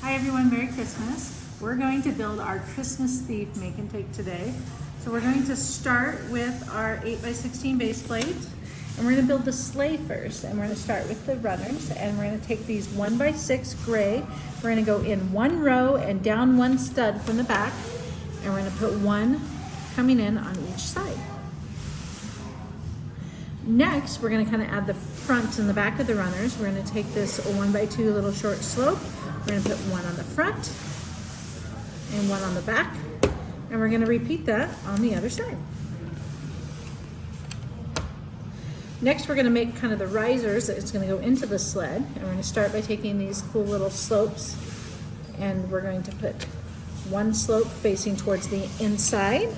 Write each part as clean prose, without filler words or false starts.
Hi everyone, Merry Christmas. We're going to build our Christmas thief make and take today. So we're going to start with our 8x16 base plate, and we're going to build the sleigh first. And we're going to start with the runners, and we're going to take these 1x6 gray. We're going to go in one row and down one stud from the back, and we're going to put one coming in on each side. Next, we're going to kind of add the front and the back of the runners. We're going to take this 1x2 little short slope. We're going to put one on the front and one on the back, and we're going to repeat that on the other side. Next, we're going to make kind of the risers that it's going to go into the sled, and we're going to start by taking these cool little slopes, and we're going to put one slope facing towards the inside,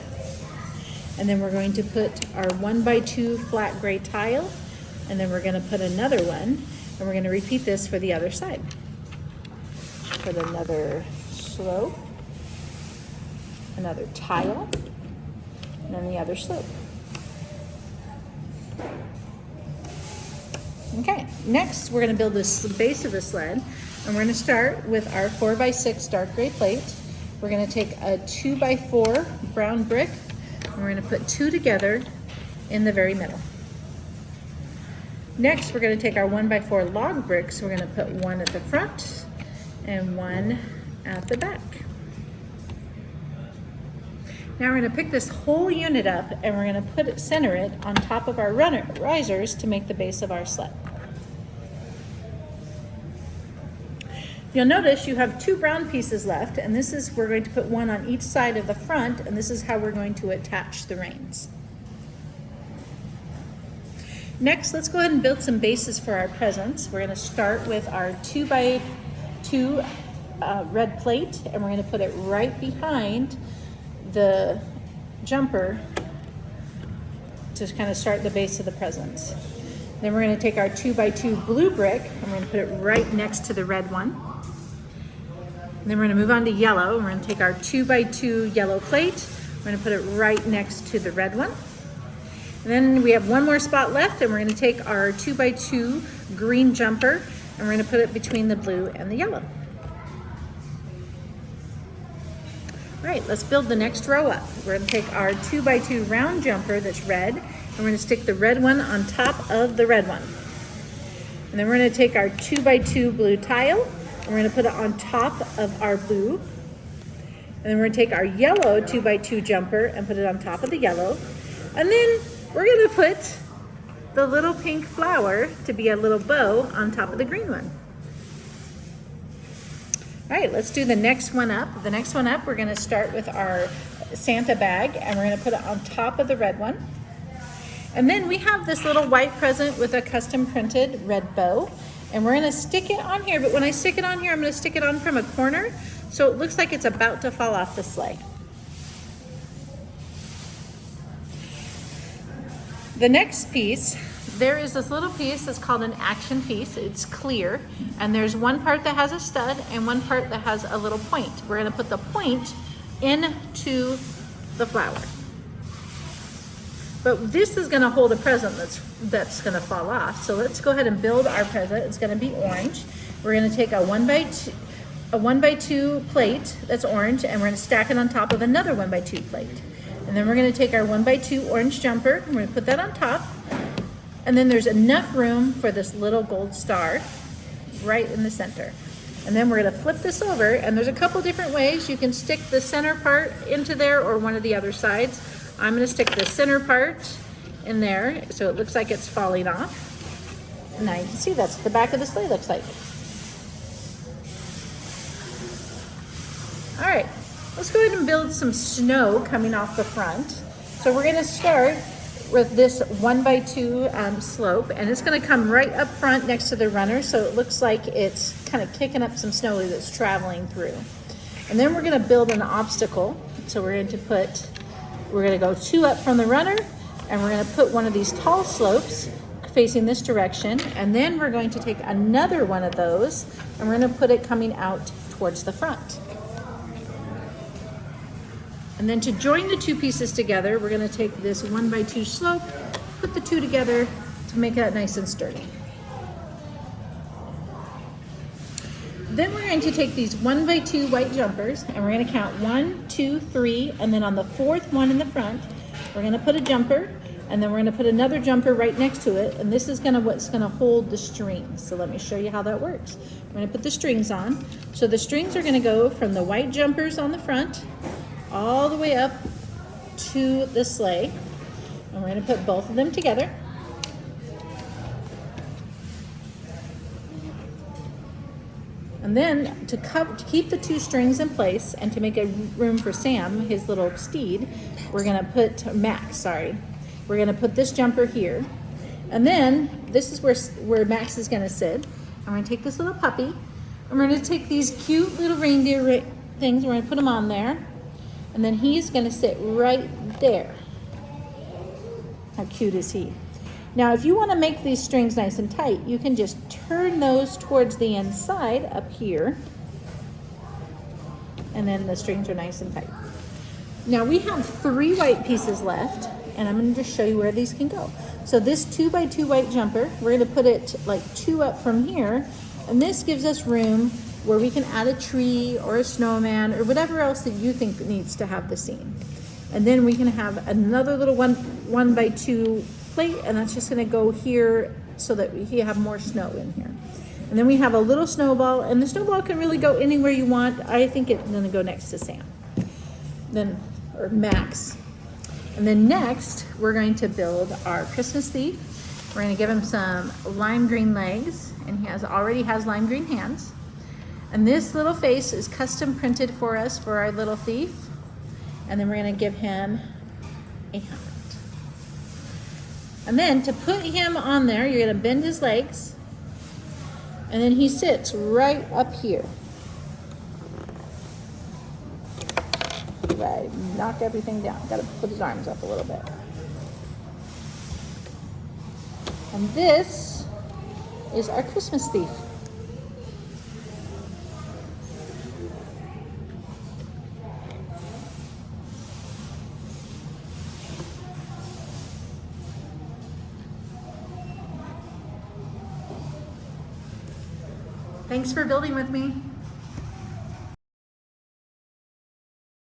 and then we're going to put our 1x2 flat gray tile, and then we're going to put another one, and we're going to repeat this for the other side. Put another slope, another tile, and then the other slope. Okay, next we're going to build this base of the sled, and we're going to start with our 4x6 dark gray plate. We're going to take a 2x4 brown brick, and we're going to put two together in the very middle. Next, we're going to take our 1x4 log bricks. We're going to put one at the front and one at the back. Now we're going to pick this whole unit up, and we're going to center it on top of our risers to make the base of our sled. You'll notice you have two brown pieces left, and we're going to put one on each side of the front, and this is how we're going to attach the reins. Next, let's go ahead and build some bases for our presents. We're going to start with our 2x2 red plate, and we're going to put it right behind the jumper to kind of start the base of the presents. Then we're going to take our 2x2 blue brick, and we're going to put it right next to the red one. And then we're going to move on to yellow, and we're going to take our 2x2 yellow plate, we're going to put it right next to the red one. And then we have one more spot left, and we're going to take our 2x2 green jumper, and we're going to put it between the blue and the yellow. All right, let's build the next row up. We're going to take our 2x2 round jumper that's red, and we're going to stick the red one on top of the red one. And then we're going to take our 2x2 blue tile, and we're going to put it on top of our blue. And then we're going to take our yellow 2x2 jumper and put it on top of the yellow. And then we're going to put the little pink flower to be a little bow on top of the green one. All right, let's do the next one up. The next one up, we're going to start with our Santa bag, and we're going to put it on top of the red one. And then we have this little white present with a custom printed red bow, and we're going to stick it on here. But when I stick it on here, I'm going to stick it on from a corner, so it looks like it's about to fall off the sleigh. The next piece, there is this little piece that's called an action piece. It's clear, and there's one part that has a stud and one part that has a little point. We're going to put the point into the flower. But this is going to hold a present that's going to fall off. So let's go ahead and build our present. It's going to be orange. We're going to take a 1x2 plate that's orange, and we're going to stack it on top of another 1x2 plate. And then we're going to take our 1x2 orange jumper, and we're going to put that on top. And then there's enough room for this little gold star right in the center. And then we're going to flip this over, and there's a couple different ways. You can stick the center part into there or one of the other sides. I'm going to stick the center part in there so it looks like it's falling off. And now you can see that's what the back of the sleigh looks like. All right. Let's go ahead and build some snow coming off the front. So we're going to start with this 1x2 slope, and it's going to come right up front next to the runner, so it looks like it's kind of kicking up some snow that's traveling through. And then we're going to build an obstacle. So we're going to go two up from the runner, and we're going to put one of these tall slopes facing this direction, and then we're going to take another one of those, and we're going to put it coming out towards the front. And then to join the two pieces together, we're going to take this 1x2 slope, put the two together to make that nice and sturdy. Then we're going to take these 1x2 white jumpers and we're going to count 1, 2, 3, and then on the fourth one in the front, we're going to put a jumper, and then we're going to put another jumper right next to it, and this is what's going to hold the strings. So let me show you how that works. We're going to put the strings on. So the strings are going to go from the white jumpers on the front all the way up to the sleigh, and we're going to put both of them together. And then to keep the two strings in place and to make a room for Sam, his little steed, we're going to put we're going to put this jumper here. And then this is where Max is going to sit. I'm going to take this little puppy, and we're going to take these cute little reindeer things, we're going to put them on there, and then he's going to sit right there. How cute is he? Now, if you want to make these strings nice and tight, you can just turn those towards the inside up here, and then the strings are nice and tight. Now, we have 3 white pieces left, and I'm going to just show you where these can go. So this 2x2 white jumper, we're going to put it like 2 up from here, and this gives us room where we can add a tree or a snowman or whatever else that you think needs to have the scene. And then we can have another little 1x2 plate, and that's just going to go here so that we have more snow in here. And then we have a little snowball, and the snowball can really go anywhere you want. I think it's going to go next to Sam, or Max. And then next, we're going to build our Christmas thief. We're going to give him some lime green legs, and he already has lime green hands. And this little face is custom printed for us for our little thief. And then we're going to give him a helmet. And then to put him on there, you're going to bend his legs, and then he sits right up here. Right, knock everything down. Got to put his arms up a little bit. And this is our Christmas thief. Thanks for building with me.